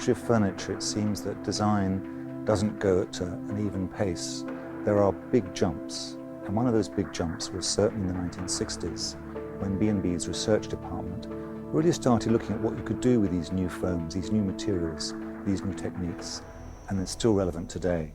history of furniture, it seems that design doesn't go at an even pace. There are big jumps, and one of those big jumps was certainly in the 1960s, when B&B's research department really started looking at what you could do with these new foams, these new materials, these new techniques, and it's still relevant today.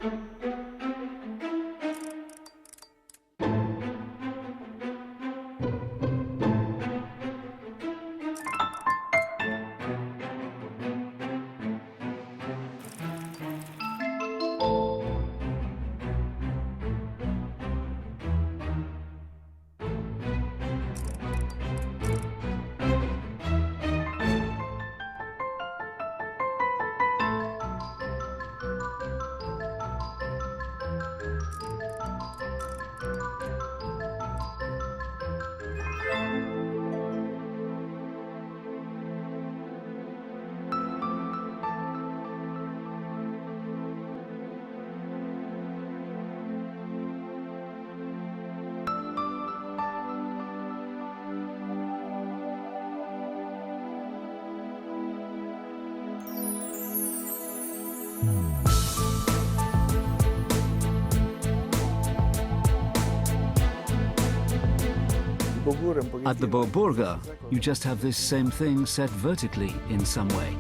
At the Borburga, you just have this same thing set vertically in some way.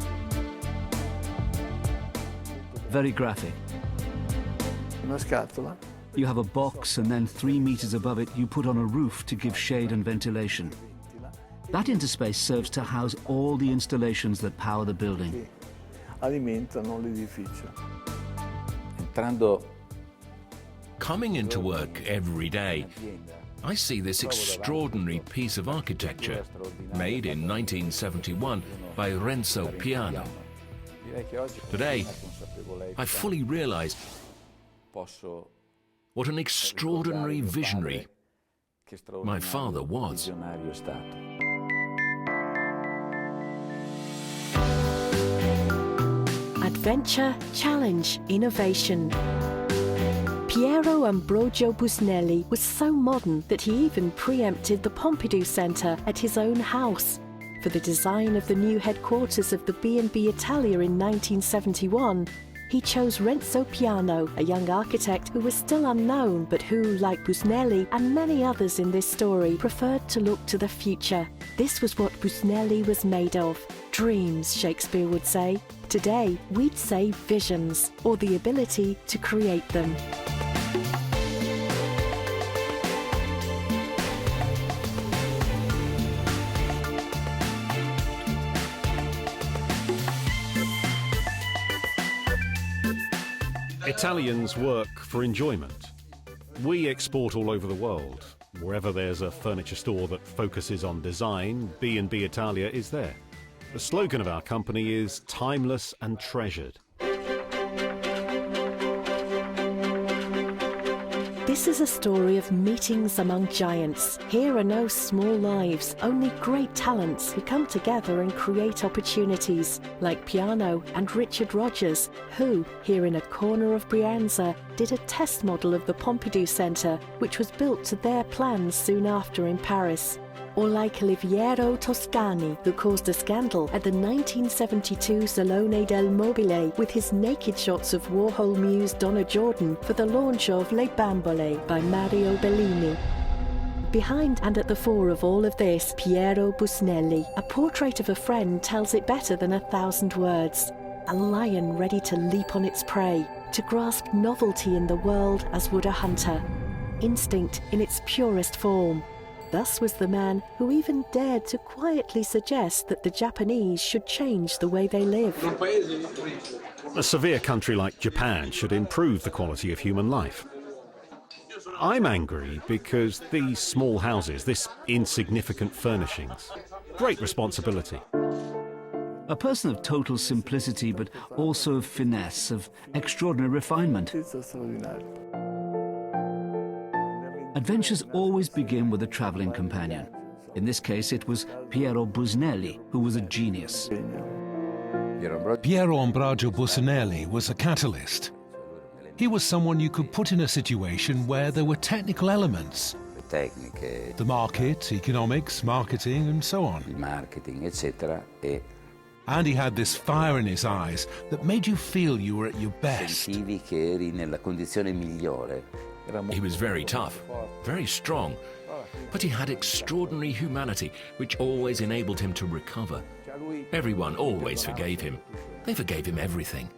Very graphic. You have a box, and then 3 meters above it you put on a roof to give shade and ventilation. That interspace serves to house all the installations that power the building. Coming into work every day, I see this extraordinary piece of architecture made in 1971 by Renzo Piano. Today, I fully realize what an extraordinary visionary my father was. Adventure, challenge, innovation. Piero Buselli was so modern that he even preempted the Pompidou Centre at his own house. For the design of the new headquarters of the B&B Italia in 1971, he chose Renzo Piano, a young architect who was still unknown, but who, like Buselli and many others in this story, preferred to look to the future. This was what Buselli was made of. Dreams, Shakespeare would say. Today, we'd say visions, or the ability to create them. Italians work for enjoyment. We export all over the world. Wherever there's a furniture store that focuses on design, B&B Italia is there. The slogan of our company is timeless and treasured. This is a story of meetings among giants. Here are no small lives, only great talents who come together and create opportunities, like Piano and Richard Rogers, who, here in a corner of Brianza, did a test model of the Pompidou Centre, which was built to their plans soon after in Paris. Or like Oliviero Toscani, who caused a scandal at the 1972 Salone del Mobile with his naked shots of Warhol muse Donna Jordan for the launch of Le Bambole by Mario Bellini. Behind and at the fore of all of this, Piero Buselli. A portrait of a friend tells it better than 1,000 words. A lion ready to leap on its prey, to grasp novelty in the world as would a hunter. Instinct in its purest form. Thus was the man who even dared to quietly suggest that the Japanese should change the way they live. A severe country like Japan should improve the quality of human life. I'm angry because these small houses, this insignificant furnishings, great responsibility. A person of total simplicity, but also of finesse, of extraordinary refinement. Adventures always begin with a traveling companion. In this case, it was Piero Buselli, who was a genius. Piero Buselli was a catalyst. He was someone you could put in a situation where there were technical elements. The market, economics, marketing, and so on. And he had this fire in his eyes that made you feel you were at your best. Sentivi che eri nella condizione migliore. He was very tough, very strong, but he had extraordinary humanity, which always enabled him to recover. Everyone always forgave him. They forgave him everything.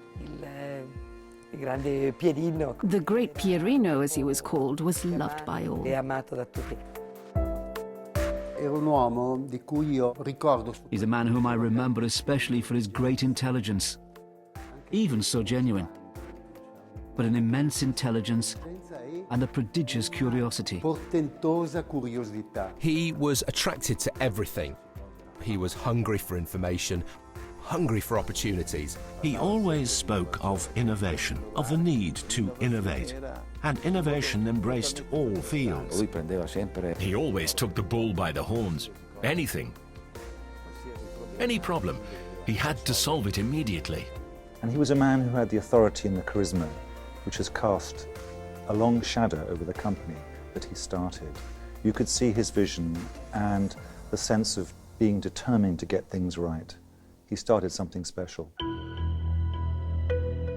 The great Pierino, as he was called, was loved by all. He's a man whom I remember especially for his great intelligence, even so genuine, but an immense intelligence and a prodigious curiosity. He was attracted to everything. He was hungry for information, hungry for opportunities. He always spoke of innovation, of the need to innovate. And innovation embraced all fields. He always took the bull by the horns. Anything. Any problem, he had to solve it immediately. And he was a man who had the authority and the charisma, which has cast a long shadow over the company that he started. You could see his vision and the sense of being determined to get things right. He started something special.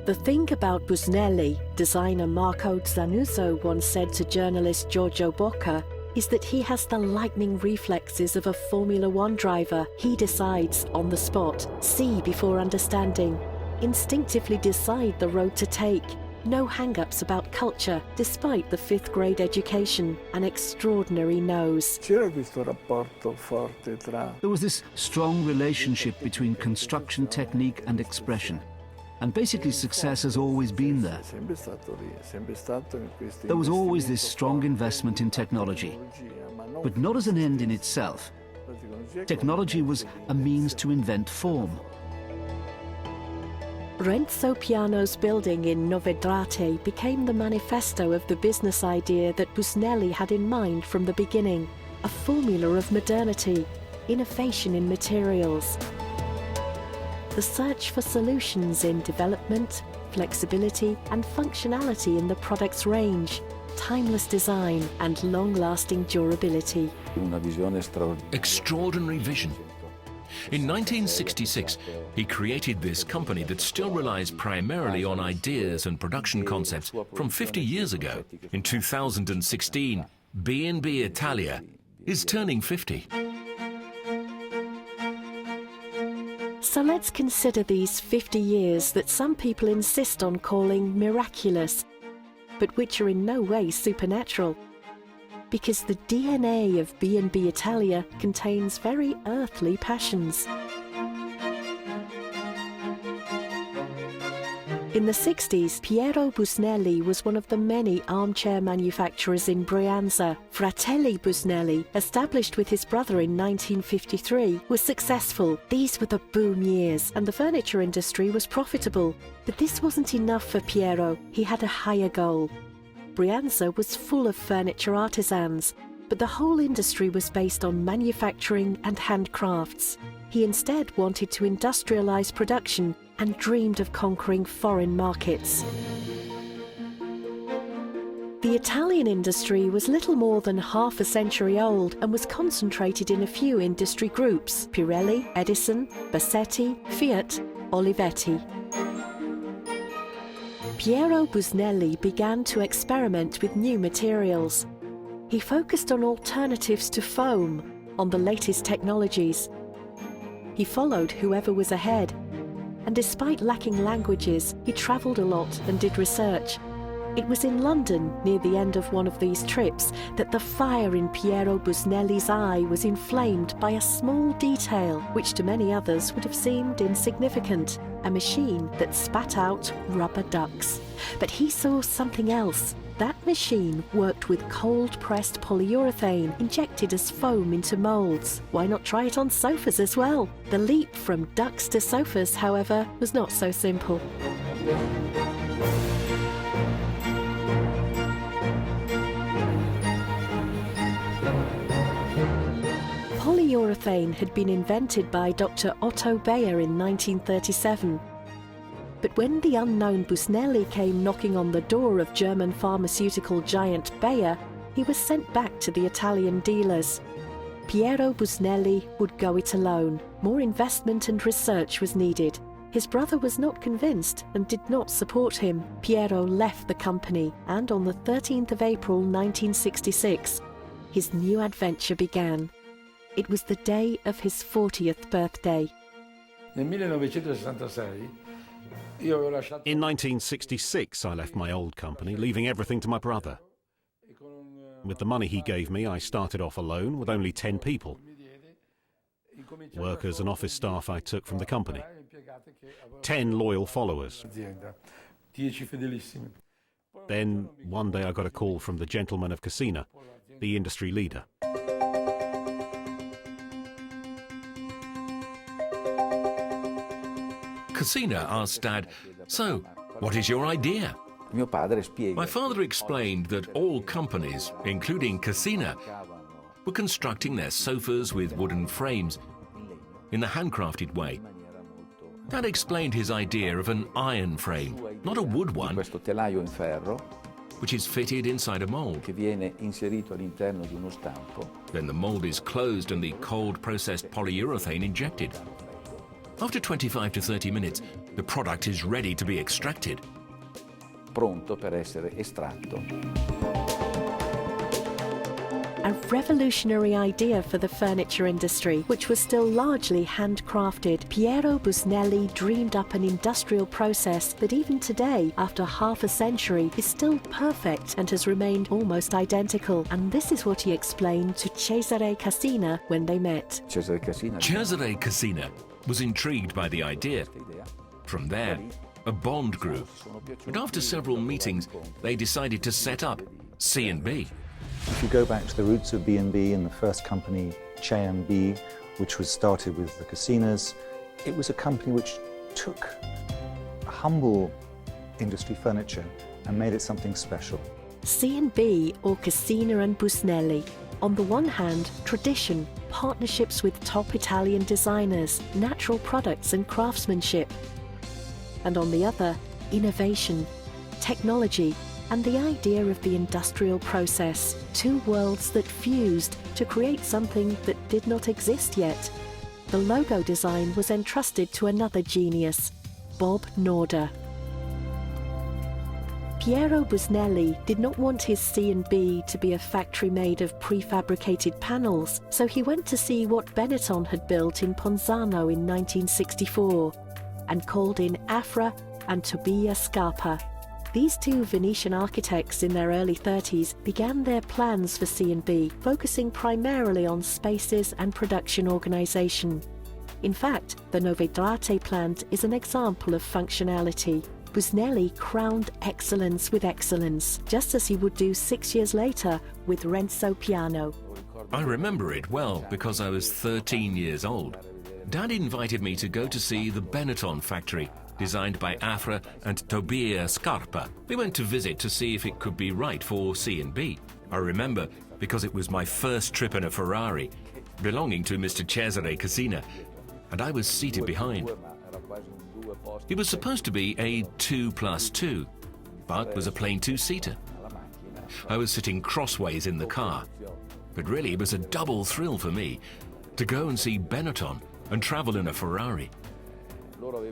The thing about Buselli, designer Marco Zanuzzo once said to journalist Giorgio Bocca, is that he has the lightning reflexes of a Formula One driver. He decides on the spot, see before understanding, instinctively decide the road to take. No hang-ups about culture, despite the 5th grade education, an extraordinary nose. There was this strong relationship between construction technique and expression. And basically success has always been there. There was always this strong investment in technology, but not as an end in itself. Technology was a means to invent form. Renzo Piano's building in Novedrate became the manifesto of the business idea that Buselli had in mind from the beginning, a formula of modernity, innovation in materials. The search for solutions in development, flexibility and functionality in the product's range, timeless design and long-lasting durability. Extraordinary vision. In 1966, he created this company that still relies primarily on ideas and production concepts from 50 years ago. In 2016, B&B Italia is turning 50. So let's consider these 50 years that some people insist on calling miraculous, but which are in no way supernatural. Because the DNA of B&B Italia contains very earthly passions. In the 60s, Piero Buselli was one of the many armchair manufacturers in Brianza. Fratelli Buselli, established with his brother in 1953, was successful. These were the boom years, and the furniture industry was profitable. But this wasn't enough for Piero. He had a higher goal. Brianza was full of furniture artisans, but the whole industry was based on manufacturing and handcrafts. He instead wanted to industrialize production and dreamed of conquering foreign markets. The Italian industry was little more than half a century old and was concentrated in a few industry groups: Pirelli, Edison, Bassetti, Fiat, Olivetti. Piero Buselli began to experiment with new materials. He focused on alternatives to foam, on the latest technologies. He followed whoever was ahead, and despite lacking languages, he travelled a lot and did research. It was in London, near the end of one of these trips, that the fire in Piero Buselli's eye was inflamed by a small detail which to many others would have seemed insignificant, a machine that spat out rubber ducks. But he saw something else. That machine worked with cold-pressed polyurethane injected as foam into moulds. Why not try it on sofas as well? The leap from ducks to sofas, however, was not so simple. Polyurethane had been invented by Dr. Otto Bayer in 1937. But when the unknown Buselli came knocking on the door of German pharmaceutical giant Bayer, he was sent back to the Italian dealers. Piero Buselli would go it alone. More investment and research was needed. His brother was not convinced and did not support him. Piero left the company, and on the 13th of April 1966, his new adventure began. It was the day of his 40th birthday. In 1966, I left my old company, leaving everything to my brother. With the money he gave me, I started off alone with only 10 people. Workers and office staff I took from the company. 10 loyal followers. Then, one day I got a call from the gentleman of Cassina, the industry leader. Cassina asked Dad, "So, what is your idea?" My father explained that all companies, including Cassina, were constructing their sofas with wooden frames in the handcrafted way. Dad explained his idea of an iron frame, not a wood one, which is fitted inside a mold. Then the mold is closed and the cold processed polyurethane injected. After 25 to 30 minutes, the product is ready to be extracted. Pronto per essere estratto. A revolutionary idea for the furniture industry, which was still largely handcrafted. Piero Buselli dreamed up an industrial process that even today, after half a century, is still perfect and has remained almost identical. And this is what he explained to Cesare Cassina when they met. Cesare Cassina was intrigued by the idea. From there, a bond grew, and after several meetings, they decided to set up C&B. If you go back to the roots of B&B and the first company, C&B, which was started with the Cassinas, it was a company which took humble industry furniture and made it something special. C&B, or Cassina and Buselli. On the one hand, tradition, partnerships with top Italian designers, natural products and craftsmanship. And on the other, innovation, technology, and the idea of the industrial process, two worlds that fused to create something that did not exist yet. The logo design was entrusted to another genius, Bob Norder. Piero Buselli did not want his C&B to be a factory made of prefabricated panels, so he went to see what Benetton had built in Ponzano in 1964 and called in Afra and Tobia Scarpa. These two Venetian architects in their early 30s began their plans for C&B, focusing primarily on spaces and production organisation. In fact, the Novedrate plant is an example of functionality. Buselli crowned excellence with excellence, just as he would do 6 years later with Renzo Piano. I remember it well because I was 13 years old. Dad invited me to go to see the Benetton factory, designed by Afra and Tobia Scarpa. We went to visit to see if it could be right for C&B. I remember because it was my first trip in a Ferrari, belonging to Mr. Cesare Cassina, and I was seated behind. It was supposed to be a 2+2, but was a plain two-seater. I was sitting crossways in the car, but really it was a double thrill for me to go and see Benetton and travel in a Ferrari.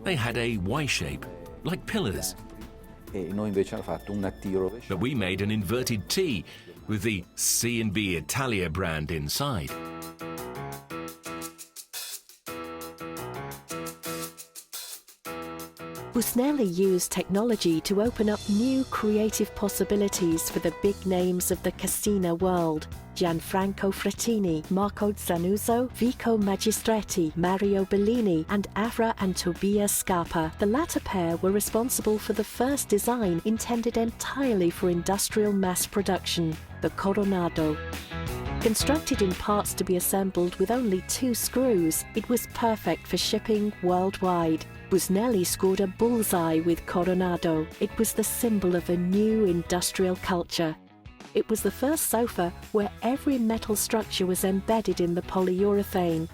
They had a Y shape, like pillars. But we made an inverted T with the B&B Italia brand inside. Buselli used technology to open up new creative possibilities for the big names of the Cassina world. Gianfranco Frattini, Marco Zanuzzo, Vico Magistretti, Mario Bellini, and Afra and Tobia Scarpa. The latter pair were responsible for the first design intended entirely for industrial mass production, the Coronado. Constructed in parts to be assembled with only 2 screws, it was perfect for shipping worldwide. Buselli scored a bullseye with Coronado. It was the symbol of a new industrial culture. It was the first sofa where every metal structure was embedded in the polyurethane.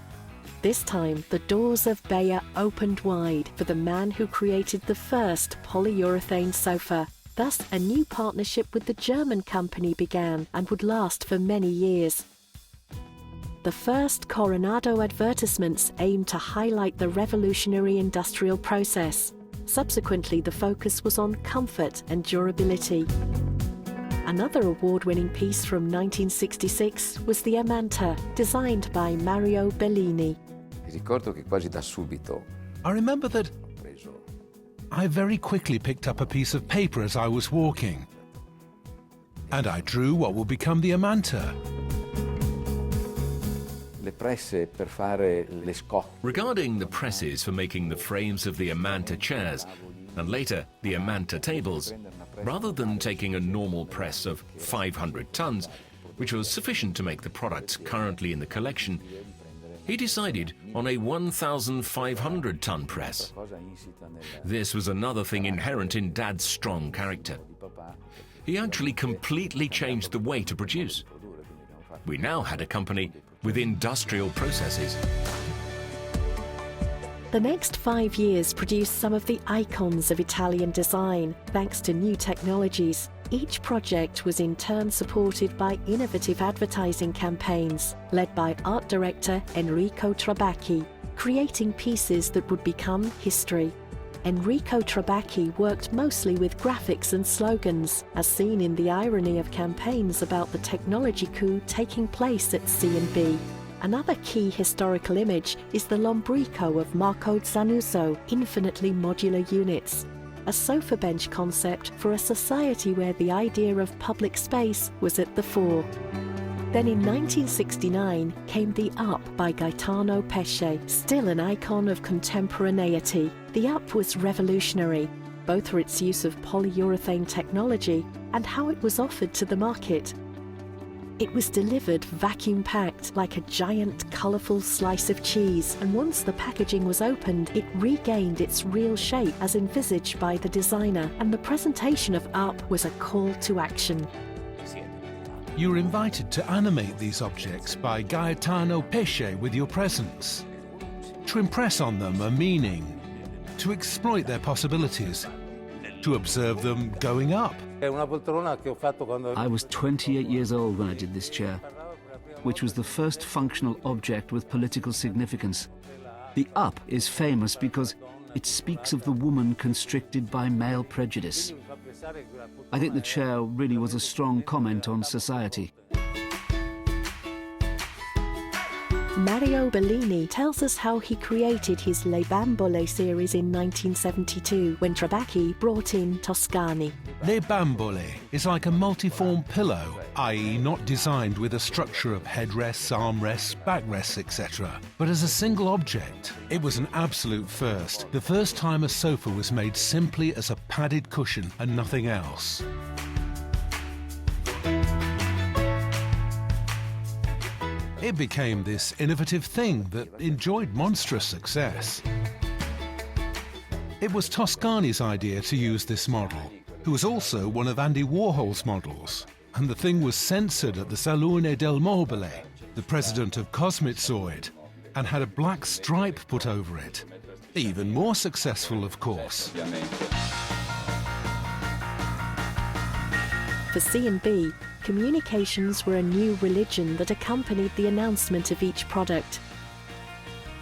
This time, the doors of Beyer opened wide for the man who created the first polyurethane sofa. Thus, a new partnership with the German company began and would last for many years. The first Coronado advertisements aimed to highlight the revolutionary industrial process. Subsequently, the focus was on comfort and durability. Another award-winning piece from 1966 was the Amanta, designed by Mario Bellini. Ricordo che quasi da subito I remember that preso I very quickly picked up a piece of paper as I was walking, and I drew what would become the Amanta. le presse per fare le scocche. Regarding the presses for making the frames of the Amanta chairs and later the Amanta tables, rather than taking a normal press of 500 tons, which was sufficient to make the products currently in the collection, he decided on a 1,500-ton press. This was another thing inherent in Dad's strong character. He actually completely changed the way to produce. We now had a company with industrial processes. The next 5 years produced some of the icons of Italian design, thanks to new technologies. Each project was in turn supported by innovative advertising campaigns, led by art director Enrico Trabacchi, creating pieces that would become history. Enrico Trabacchi worked mostly with graphics and slogans, as seen in the irony of campaigns about the technology coup taking place at C&B. Another key historical image is the Lombrico of Marco Zanuzzo, infinitely modular units, a sofa bench concept for a society where the idea of public space was at the fore. Then in 1969 came the Up by Gaetano Pesce, still an icon of contemporaneity. The Up was revolutionary, both for its use of polyurethane technology and how it was offered to the market. It was delivered vacuum-packed like a giant, colourful slice of cheese, and once the packaging was opened, it regained its real shape as envisaged by the designer, and the presentation of Up was a call to action. You were invited to animate these objects by Gaetano Pesce with your presence, to impress on them a meaning, to exploit their possibilities, to observe them going up. I was 28 years old when I did this chair, which was the first functional object with political significance. The Up is famous because it speaks of the woman constricted by male prejudice. I think the chair really was a strong comment on society. Mario Bellini tells us how he created his Le Bambole series in 1972 when Trabacchi brought in Toscani. Le Bambole is like a multiform pillow, i.e. not designed with a structure of headrests, armrests, backrests, etc., but as a single object. It was an absolute first, the first time a sofa was made simply as a padded cushion and nothing else. It became this innovative thing that enjoyed monstrous success. It was Toscani's idea to use this model, who was also one of Andy Warhol's models, and the thing was censored at the Salone del Mobile, the president of Cosmizzoid, and had a black stripe put over it. Even more successful, of course. For C&B, communications were a new religion that accompanied the announcement of each product.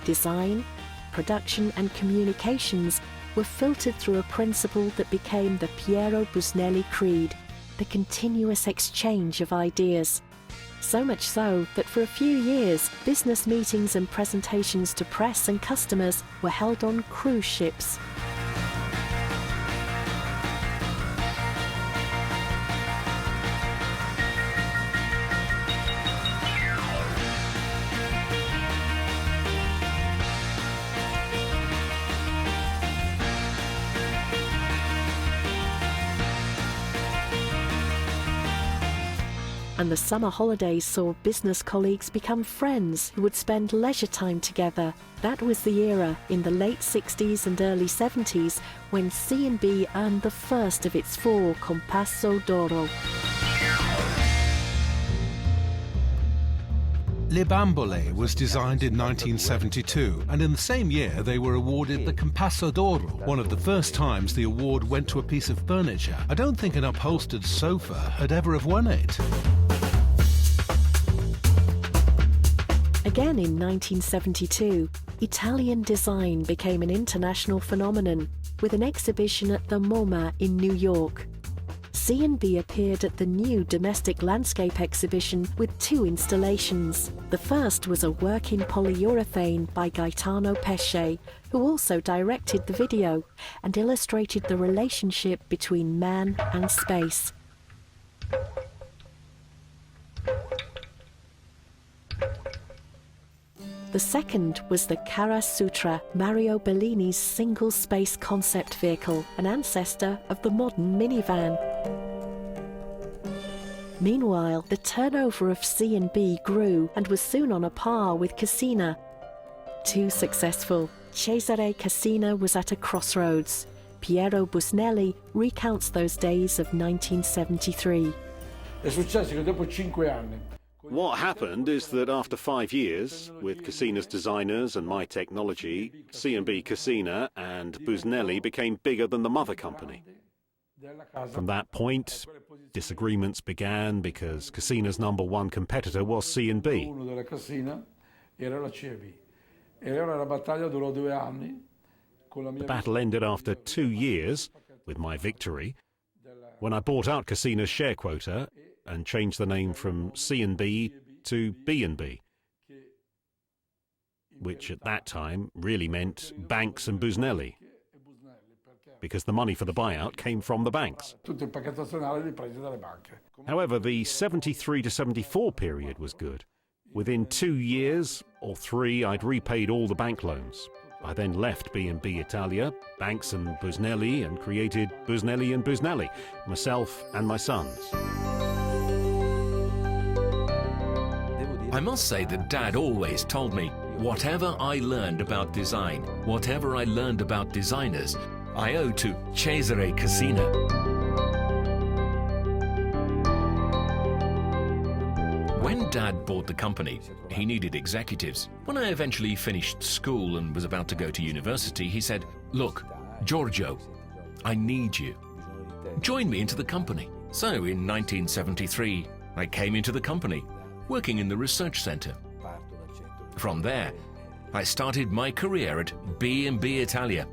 Design, production and communications were filtered through a principle that became the Piero Buselli creed, the continuous exchange of ideas. So much so that for a few years, business meetings and presentations to press and customers were held on cruise ships. And the summer holidays saw business colleagues become friends who would spend leisure time together. That was the era, in the late 60s and early 70s, when C&B earned the first of its 4 Compasso d'Oro. Le Bambole was designed in 1972, and in the same year they were awarded the Compasso d'Oro, one of the first times the award went to a piece of furniture. I don't think an upholstered sofa had ever have won it. Again in 1972, Italian design became an international phenomenon with an exhibition at the MoMA in New York. C&B appeared at the new domestic landscape exhibition with 2 installations. The first was a work in polyurethane by Gaetano Pesce, who also directed the video and illustrated the relationship between man and space. The second was the Kara Sutra, Mario Bellini's single-space concept vehicle, an ancestor of the modern minivan. Meanwhile, the turnover of C&B grew and was soon on a par with Cassina. Too successful, Cesare Cassina was at a crossroads. Piero Buselli recounts those days of 1973. What happened is that after 5 years, with Cassina's designers and my technology, C&B Cassina and Buselli became bigger than the mother company. From that point, disagreements began because Cassina's #1 competitor was C&B. The battle ended after 2 years, with my victory, when I bought out Cassina's share quota and changed the name from C&B to B&B, which at that time really meant Banks and Buselli, because the money for the buyout came from the banks. However, the 73 to 74 period was good. Within 2 years or 3, I'd repaid all the bank loans. I then left B&B Italia, Banks and Buselli, and created Buselli and Buselli, myself and my sons. I must say that Dad always told me, whatever I learned about design, whatever I learned about designers, I owe to Cesare Cassina. When Dad bought the company, he needed executives. When I eventually finished school and was about to go to university, he said, "Look, Giorgio, I need you. Join me into the company." So in 1973, I came into the company, working in the research center. From there, I started my career at B&B Italia.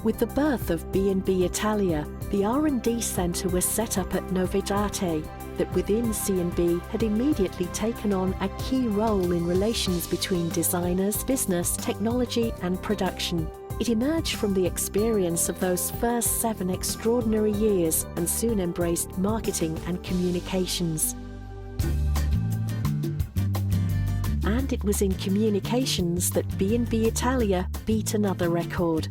With the birth of B&B Italia, the R&D centre was set up at Novedate, that within C&B had immediately taken on a key role in relations between designers, business, technology and production. It emerged from the experience of those first 7 extraordinary years and soon embraced marketing and communications. And it was in communications that B&B Italia beat another record.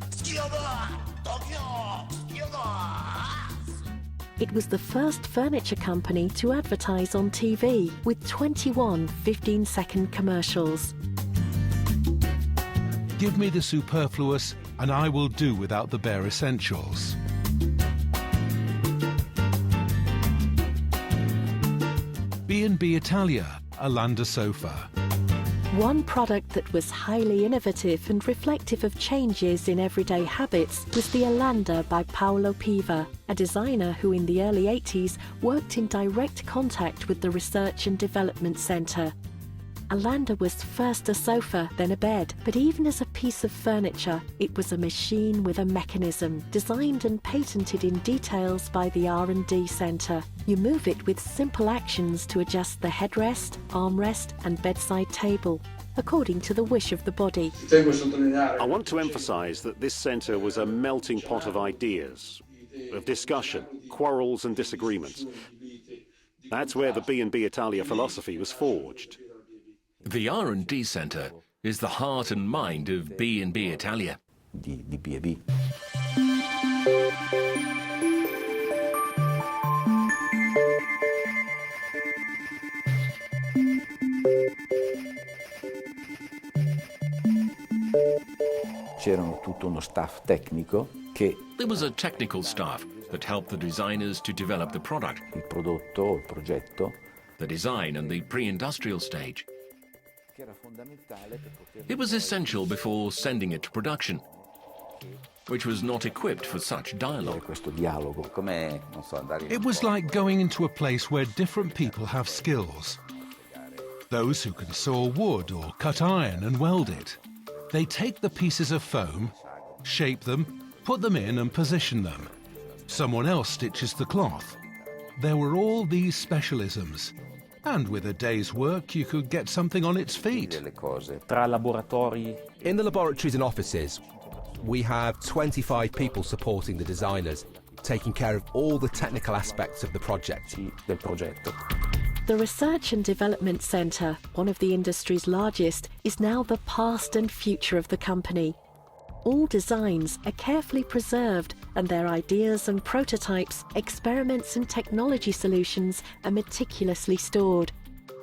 It was the first furniture company to advertise on TV with 21 15-second commercials. Give me the superfluous and I will do without the bare essentials. B&B Italia, a Landa sofa. One product that was highly innovative and reflective of changes in everyday habits was the Alanda by Paolo Piva, a designer who in the early 80s worked in direct contact with the Research and Development Centre. Alanda was first a sofa, then a bed, but even as a piece of furniture, it was a machine with a mechanism, designed and patented in details by the R&D Centre. You move it with simple actions to adjust the headrest, armrest and bedside table, according to the wish of the body. I want to emphasize that this centre was a melting pot of ideas, of discussion, quarrels and disagreements. That's where the B&B Italia philosophy was forged. The R&D Centre is the heart and mind of B&B Italia. Di B&B. C'era tutto uno staff tecnico che There was a technical staff that helped the designers to develop the product, il prodotto, il progetto, the design and the pre-industrial stage. It was essential before sending it to production, which was not equipped for such dialogue. It was like going into a place where different people have skills. those who can saw wood or cut iron and weld it. They take the pieces of foam, shape them, put them in and position them. Someone else stitches the cloth. There were all these specialisms, and with a day's work you could get something on its feet. In the laboratories and offices, we have 25 people supporting the designers, taking care of all the technical aspects of the project. The Research and Development Centre, one of the industry's largest, is now the past and future of the company. All designs are carefully preserved and their ideas and prototypes, experiments and technology solutions are meticulously stored.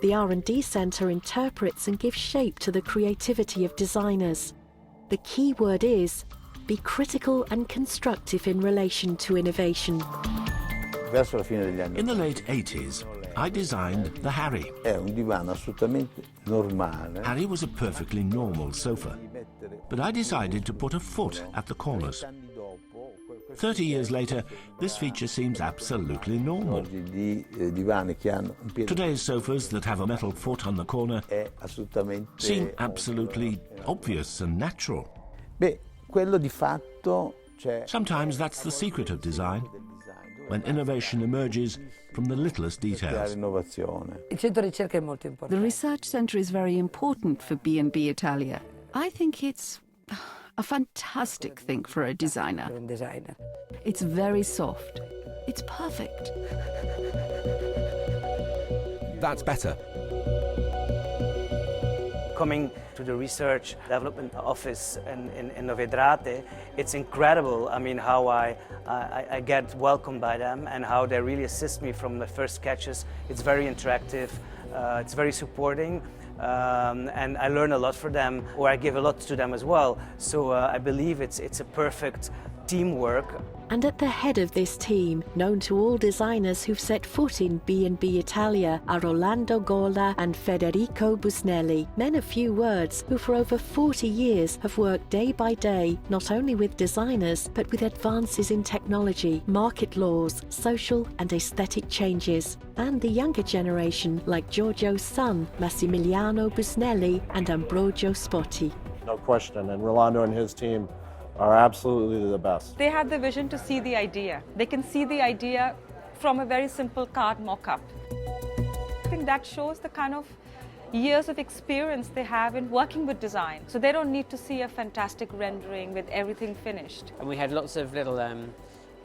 The R&D Centre interprets and gives shape to the creativity of designers. The key word is, be critical and constructive in relation to innovation. In the late 80s, I designed the Harry. Harry was a perfectly normal sofa, but I decided to put a foot at the corners. 30 years later, this feature seems absolutely normal. Today's sofas that have a metal foot on the corner seem absolutely obvious and natural. Sometimes that's the secret of design, when innovation emerges from the littlest details. The research centre is very important for B&B Italia. I think it's a fantastic thing for a designer. It's very soft. It's perfect. That's better. Coming to the research development office in Novedrate, it's incredible. I mean, how I get welcomed by them and how they really assist me from the first sketches. It's very interactive, it's very supporting, and I learn a lot from them, or I give a lot to them as well. So I believe it's a perfect teamwork. And at the head of this team, known to all designers who've set foot in B&B Italia, are Rolando Gola and Federico Buselli, men of few words who for over 40 years have worked day by day, not only with designers, but with advances in technology, market laws, social and aesthetic changes. And the younger generation, like Giorgio's son, Massimiliano Buselli and Ambrogio Spotti. No question, and Rolando and his team are absolutely the best. They have the vision to see the idea. They can see the idea from a very simple card mock-up. I think that shows the kind of years of experience they have in working with design. So they don't need to see a fantastic rendering with everything finished. And we had lots of little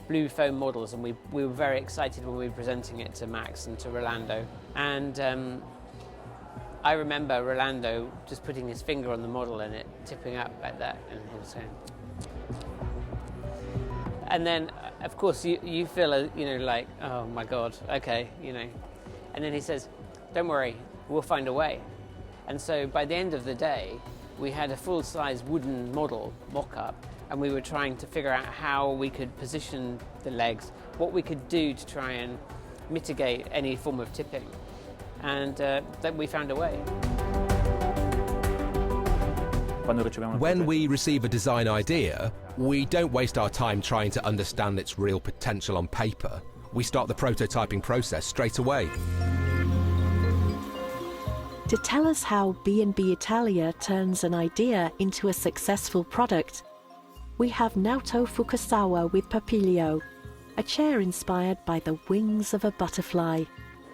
blue foam models, and we were very excited when we were presenting it to Max and to Rolando. And I remember Rolando just putting his finger on the model and it tipping up like that, and he was saying. And then, of course, you feel, like, oh my God, okay, And then he says, don't worry, we'll find a way. And so by the end of the day, we had a full-size wooden model, mock-up, and we were trying to figure out how we could position the legs, what we could do to try and mitigate any form of tipping. And then we found a way. When we receive a design idea, we don't waste our time trying to understand its real potential on paper. We start the prototyping process straight away. To tell us how B&B Italia turns an idea into a successful product, we have Naoto Fukasawa with Papilio, a chair inspired by the wings of a butterfly.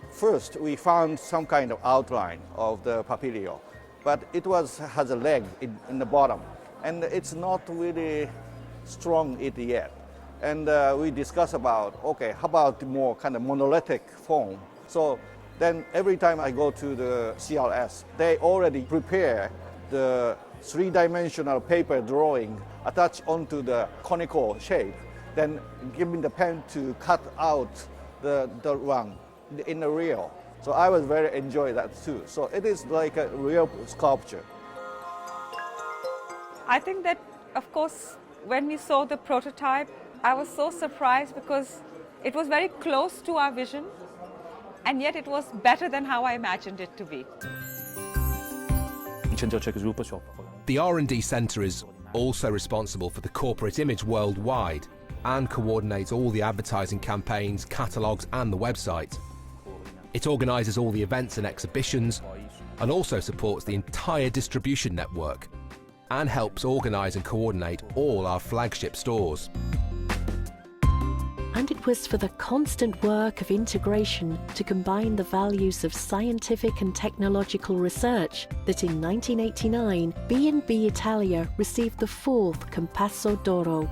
First, we found some kind of outline of the Papilio, but it has a leg in the bottom, and it's not really strong yet. And we discussed about, okay, how about more kind of monolithic foam? So then every time I go to the CLS, they already prepare the three-dimensional paper drawing attached onto the conical shape, then give me the pen to cut out the one in the real. So I was very enjoy that too. So it is like a real sculpture. I think that, of course, when we saw the prototype, I was so surprised because it was very close to our vision, and yet it was better than how I imagined it to be. The R&D Centre is also responsible for the corporate image worldwide and coordinates all the advertising campaigns, catalogues and the website. It organises all the events and exhibitions and also supports the entire distribution network and helps organise and coordinate all our flagship stores. And it was for the constant work of integration to combine the values of scientific and technological research that in 1989 B&B Italia received the 4th Compasso d'Oro,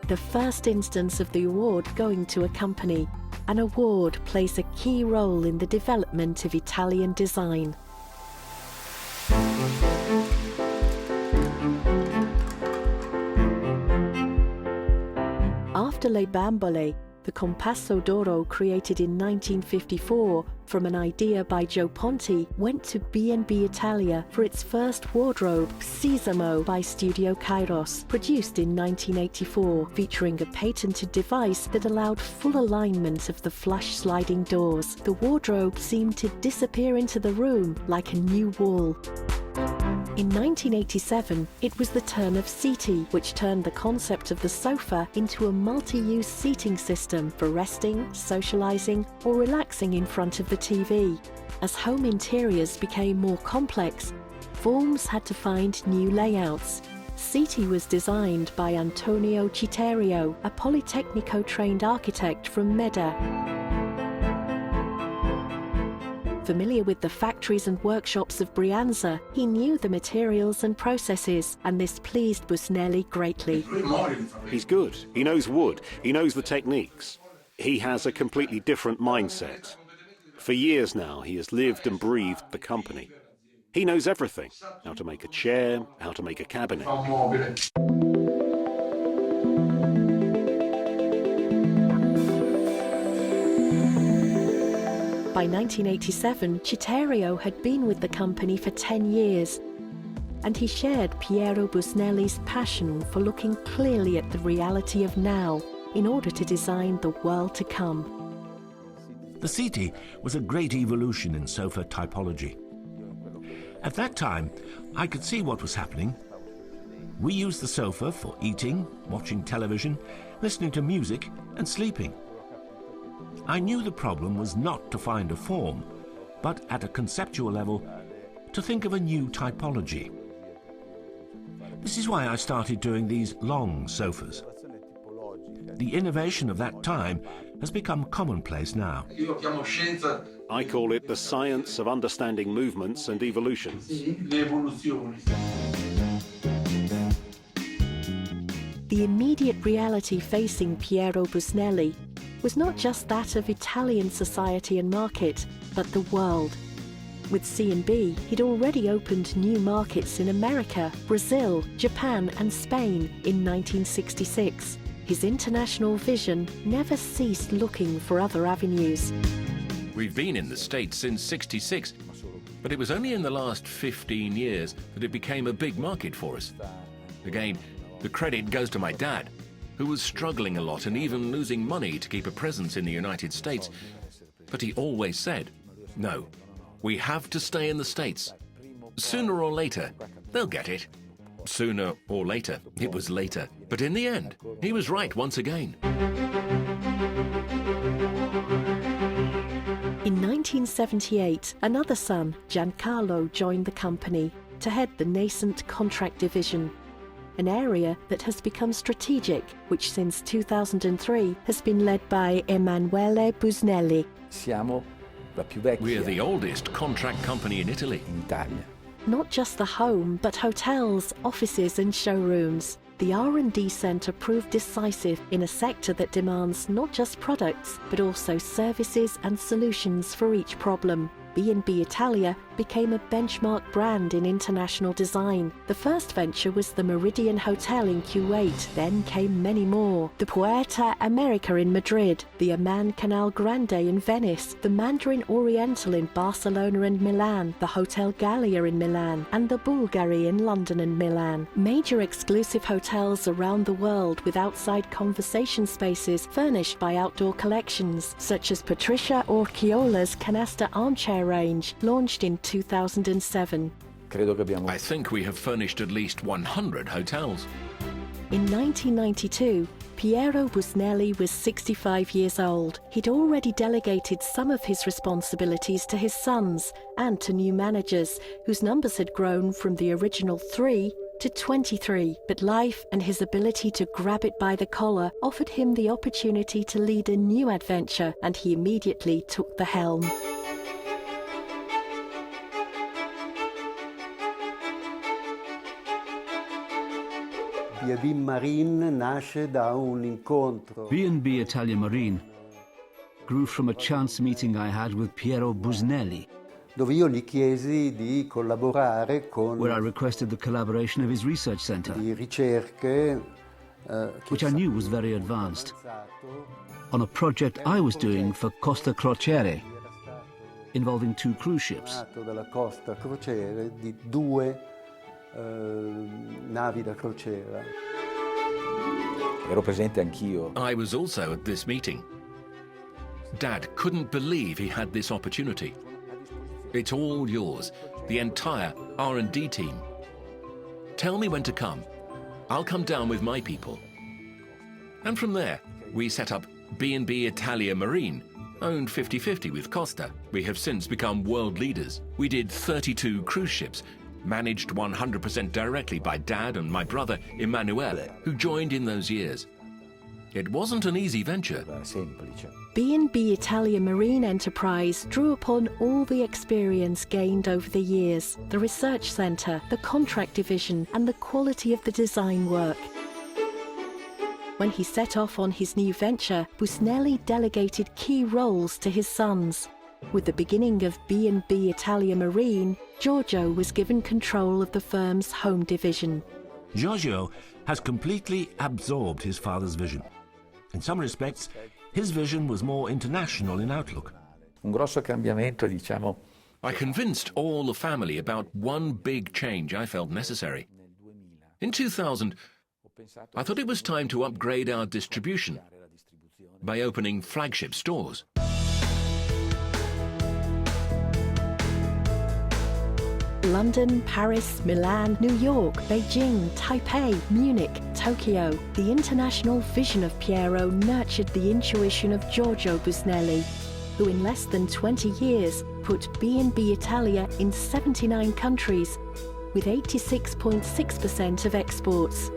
the first instance of the award going to a company. An award plays a key role in the development of Italian design. After Le Bambole, the Compasso d'Oro, created in 1954 from an idea by Joe Ponti, went to B&B Italia for its first wardrobe, Sesamo by Studio Kairos, produced in 1984, featuring a patented device that allowed full alignment of the flush sliding doors. The wardrobe seemed to disappear into the room like a new wall. In 1987, it was the turn of Seaty, which turned the concept of the sofa into a multi-use seating system for resting, socialising or relaxing in front of the TV. As home interiors became more complex, forms had to find new layouts. Seaty was designed by Antonio Citerio, a Politecnico-trained architect from Meda. Familiar with the factories and workshops of Brianza, he knew the materials and processes, and this pleased Buselli greatly. He's good. He knows wood. He knows the techniques. He has a completely different mindset. For years now, he has lived and breathed the company. He knows everything. How to make a chair, how to make a cabinet. By 1987, Citerio had been with the company for 10 years, and he shared Piero Buselli's passion for looking clearly at the reality of now in order to design the world to come. The settee was a great evolution in sofa typology. At that time, I could see what was happening. We used the sofa for eating, watching television, listening to music, and sleeping. I knew the problem was not to find a form, but at a conceptual level, to think of a new typology. This is why I started doing these long sofas. The innovation of that time has become commonplace now. I call it the science of understanding movements and evolutions. The immediate reality facing Piero Buselli was not just that of Italian society and market, but the world. With C&B, he'd already opened new markets in America, Brazil, Japan and Spain in 1966. His international vision never ceased looking for other avenues. We've been in the States since '66, but it was only in the last 15 years that it became a big market for us. Again, the credit goes to my dad, who was struggling a lot and even losing money to keep a presence in the United States. But he always said, no, we have to stay in the States. Sooner or later, they'll get it. Sooner or later, it was later. But in the end, he was right once again. In 1978, another son, Giancarlo, joined the company to head the nascent contract division, an area that has become strategic, which since 2003 has been led by Emanuele Buselli. We're the oldest contract company in Italy. Not just the home, but hotels, offices and showrooms. The R&D centre proved decisive in a sector that demands not just products, but also services and solutions for each problem. B&B Italia became a benchmark brand in international design. The first venture was the Meridian Hotel in Kuwait, then came many more. The Puerta America in Madrid, the Amman Canal Grande in Venice, the Mandarin Oriental in Barcelona and Milan, the Hotel Gallia in Milan, and the Bulgari in London and Milan. Major exclusive hotels around the world with outside conversation spaces furnished by outdoor collections, such as Patricia Orchiola's Canasta Armchair range, launched in 2007. I think we have furnished at least 100 hotels. In 1992, Piero Buselli was 65 years old. He'd already delegated some of his responsibilities to his sons and to new managers, whose numbers had grown from the original 3 to 23. But life and his ability to grab it by the collar offered him the opportunity to lead a new adventure, and he immediately took the helm. B&B Marine nasce da un incontro. B&B Italia Marine grew from a chance meeting I had with Piero Buselli, dove io gli chiesi di collaborare con where I requested the collaboration of his research center, di ricerche which I knew was very advanced, on a project I was doing for Costa Crociere, involving 2 cruise ships. dalla Costa Crociere di 2 navi da crociera. Ero presente anch'io. I was also at this meeting. Dad couldn't believe he had this opportunity. It's all yours, the entire R&D team. Tell me when to come. I'll come down with my people. And from there, we set up B&B Italia Marine, owned 50-50 with Costa. We have since become world leaders. We did 32 cruise ships, managed 100% directly by Dad and my brother Emanuele, who joined in those years. It wasn't an easy venture. B&B Italia Marine Enterprise drew upon all the experience gained over the years, the research centre, the contract division, and the quality of the design work. When he set off on his new venture, Buselli delegated key roles to his sons. With the beginning of B&B Italia Marine, Giorgio was given control of the firm's home division. Giorgio has completely absorbed his father's vision. In some respects, his vision was more international in outlook. Un grosso cambiamento, diciamo. I convinced all the family about one big change I felt necessary. In 2000, I thought it was time to upgrade our distribution by opening flagship stores. London, Paris, Milan, New York, Beijing, Taipei, Munich, Tokyo. The international vision of Piero nurtured the intuition of Giorgio Buselli, who in less than 20 years put B&B Italia in 79 countries, with 86.6% of exports.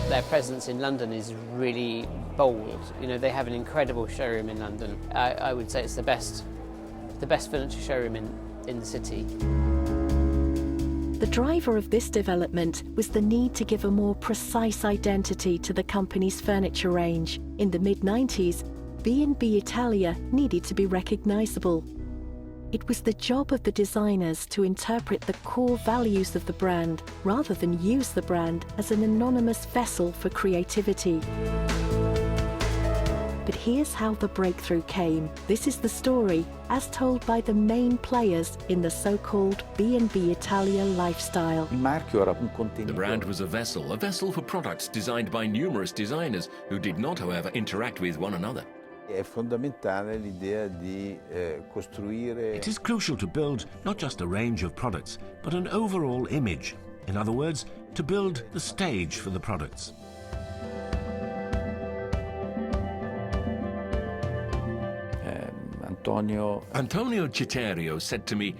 Their presence in London is really bold. You know, they have an incredible showroom in London. I would say it's the best furniture showroom in the city. The driver of this development was the need to give a more precise identity to the company's furniture range. In the mid-90s, B&B Italia needed to be recognisable. It was the job of the designers to interpret the core values of the brand, rather than use the brand as an anonymous vessel for creativity. But here's how the breakthrough came. This is the story, as told by the main players in the so-called B&B Italia lifestyle. The brand was a vessel for products designed by numerous designers who did not, however, interact with one another. It is crucial to build not just a range of products, but an overall image. In other words, to build the stage for the products. Antonio Citerio said to me,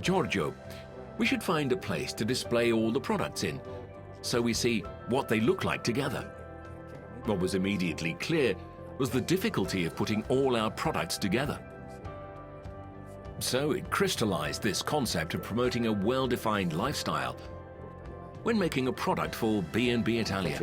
"Giorgio, we should find a place to display all the products in, so we see what they look like together." What was immediately clear was the difficulty of putting all our products together. So it crystallized this concept of promoting a well-defined lifestyle when making a product for B&B Italia.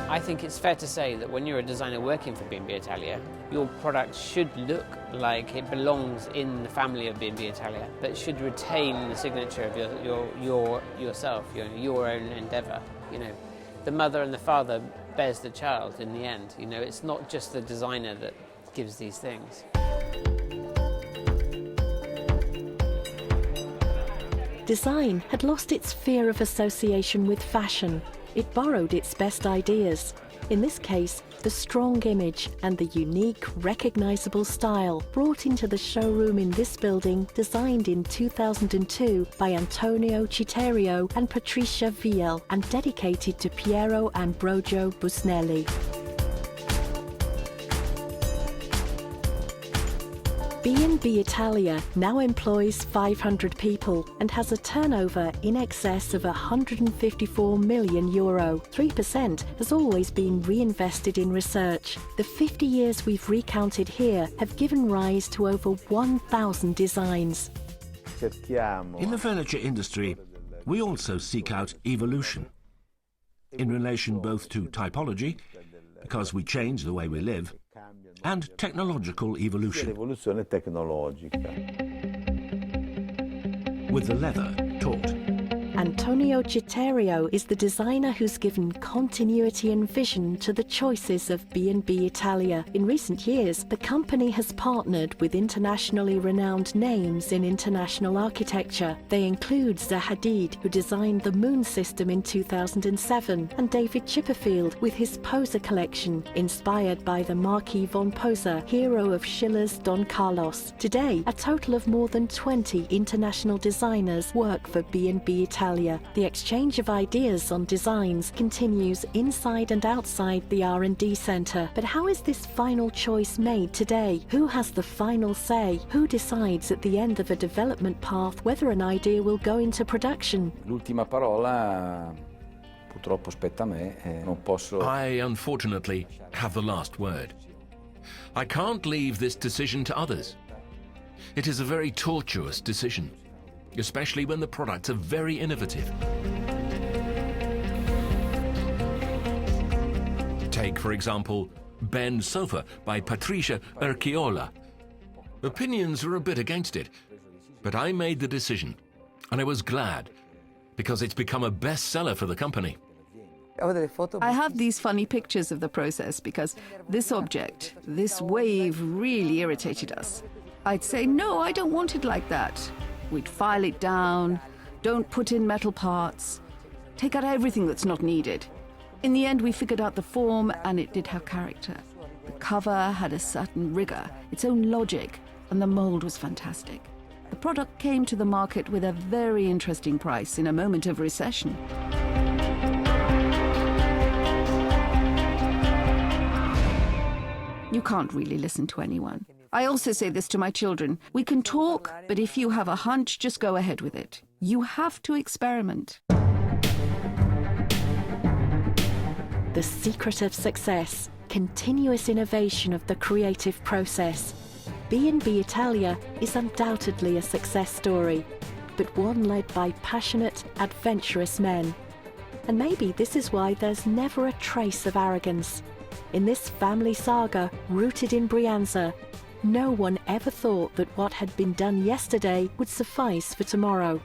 I think it's fair to say that when you're a designer working for B&B Italia, your product should look like it belongs in the family of B&B Italia, but should retain the signature of yourself, your own endeavour. You know, the mother and the father bears the child in the end. You know, it's not just the designer that gives these things. Design had lost its fear of association with fashion. It borrowed its best ideas. In this case, the strong image and the unique, recognizable style brought into the showroom in this building, designed in 2002 by Antonio Citerio and Patricia Viel and dedicated to Piero and Brojo Buselli. B&B Italia now employs 500 people and has a turnover in excess of €154 million. 3% has always been reinvested in research. The 50 years we've recounted here have given rise to over 1,000 designs. In the furniture industry, we also seek out evolution in relation both to typology, because we change the way we live, and technological evolution. With the leather taut. Antonio Citerio is the designer who's given continuity and vision to the choices of B&B Italia. In recent years, the company has partnered with internationally renowned names in international architecture. They include Zaha Hadid, who designed the Moon system in 2007, and David Chipperfield with his Poser collection, inspired by the Marquis von Poser, hero of Schiller's Don Carlos. Today, a total of more than 20 international designers work for B&B Italia. The exchange of ideas on designs continues inside and outside the R&D centre. But how is this final choice made today? Who has the final say? Who decides at the end of a development path whether an idea will go into production? L'ultima parola purtroppo spetta a me, non posso. I unfortunately have the last word. I can't leave this decision to others. It is a very tortuous decision, especially when the products are very innovative. Take, for example, Ben Sofa by Patricia Urquiola. Opinions are a bit against it, but I made the decision, and I was glad, because it's become a bestseller for the company. I have these funny pictures of the process because this object, this wave, really irritated us. I'd say, no, I don't want it like that. We'd file it down, don't put in metal parts, take out everything that's not needed. In the end, we figured out the form, and it did have character. The cover had a certain rigor, its own logic, and the mold was fantastic. The product came to the market with a very interesting price in a moment of recession. You can't really listen to anyone. I also say this to my children. We can talk, but if you have a hunch, just go ahead with it. You have to experiment. The secret of success, continuous innovation of the creative process. B&B Italia is undoubtedly a success story, but one led by passionate, adventurous men. And maybe this is why there's never a trace of arrogance. In this family saga, rooted in Brianza, no one ever thought that what had been done yesterday would suffice for tomorrow.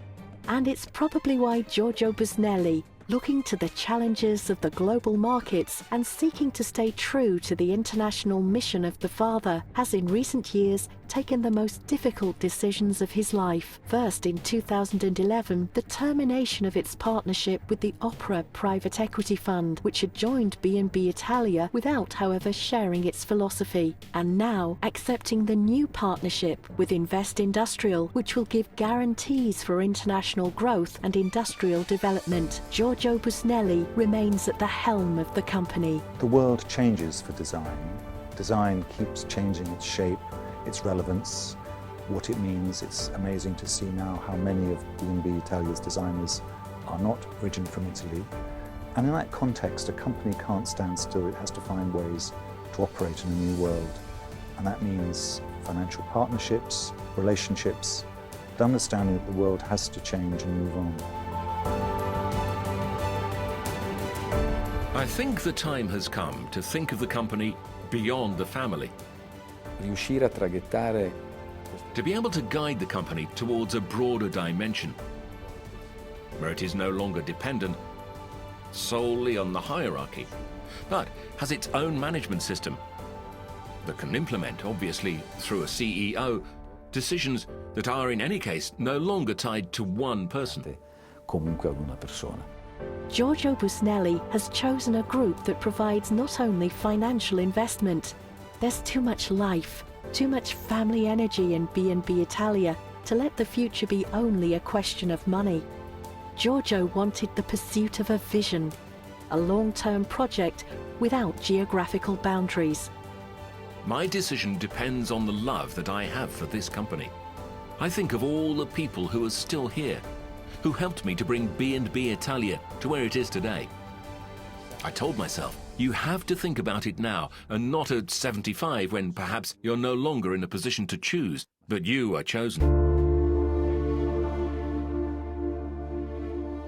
And it's probably why Giorgio Buselli, looking to the challenges of the global markets and seeking to stay true to the international mission of the father, has in recent years taken the most difficult decisions of his life. First, in 2011, the termination of its partnership with the Opera private equity fund, which had joined B&B Italia without, however, sharing its philosophy. And now, accepting the new partnership with Invest Industrial, which will give guarantees for international growth and industrial development. Giorgio Buselli remains at the helm of the company. The world changes for design. Design keeps changing its shape, its relevance, what it means. It's amazing to see now how many of B&B Italia's designers are not originally from Italy. And in that context, a company can't stand still. It has to find ways to operate in a new world. And that means financial partnerships, relationships, the understanding that the world has to change and move on. I think the time has come to think of the company beyond the family. Riuscire a traghettare. To be able to guide the company towards a broader dimension, where it is no longer dependent solely on the hierarchy, but has its own management system that can implement, obviously through a CEO, decisions that are in any case no longer tied to one person. Comunque ad una persona. Giorgio Buselli has chosen a group that provides not only financial investment. There's too much life, too much family energy in B&B Italia to let the future be only a question of money. Giorgio wanted the pursuit of a vision, a long-term project without geographical boundaries. My decision depends on the love that I have for this company. I think of all the people who are still here, who helped me to bring B&B Italia to where it is today. I told myself, you have to think about it now and not at 75 when perhaps you're no longer in a position to choose, but you are chosen.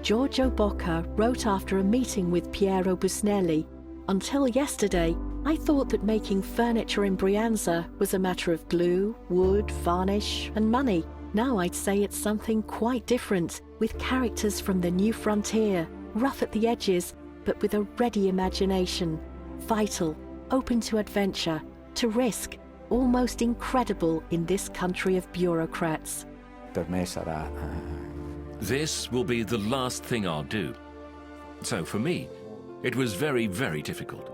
Giorgio Bocca wrote after a meeting with Piero Buselli, "Until yesterday, I thought that making furniture in Brianza was a matter of glue, wood, varnish and money. Now I'd say it's something quite different, with characters from the new frontier, rough at the edges, but with a ready imagination, vital, open to adventure, to risk, almost incredible in this country of bureaucrats." Per me sarà This will be the last thing I'll do. So for me, it was very, very difficult.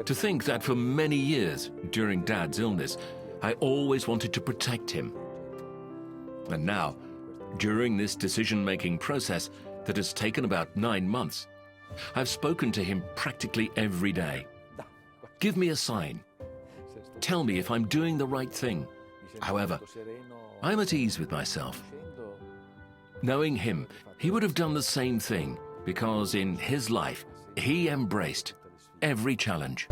To think that for many years during Dad's illness, I always wanted to protect him. And now, during this decision-making process that has taken about 9 months, I've spoken to him practically every day. Give me a sign. Tell me if I'm doing the right thing. However, I'm at ease with myself. Knowing him, he would have done the same thing, because in his life, he embraced every challenge.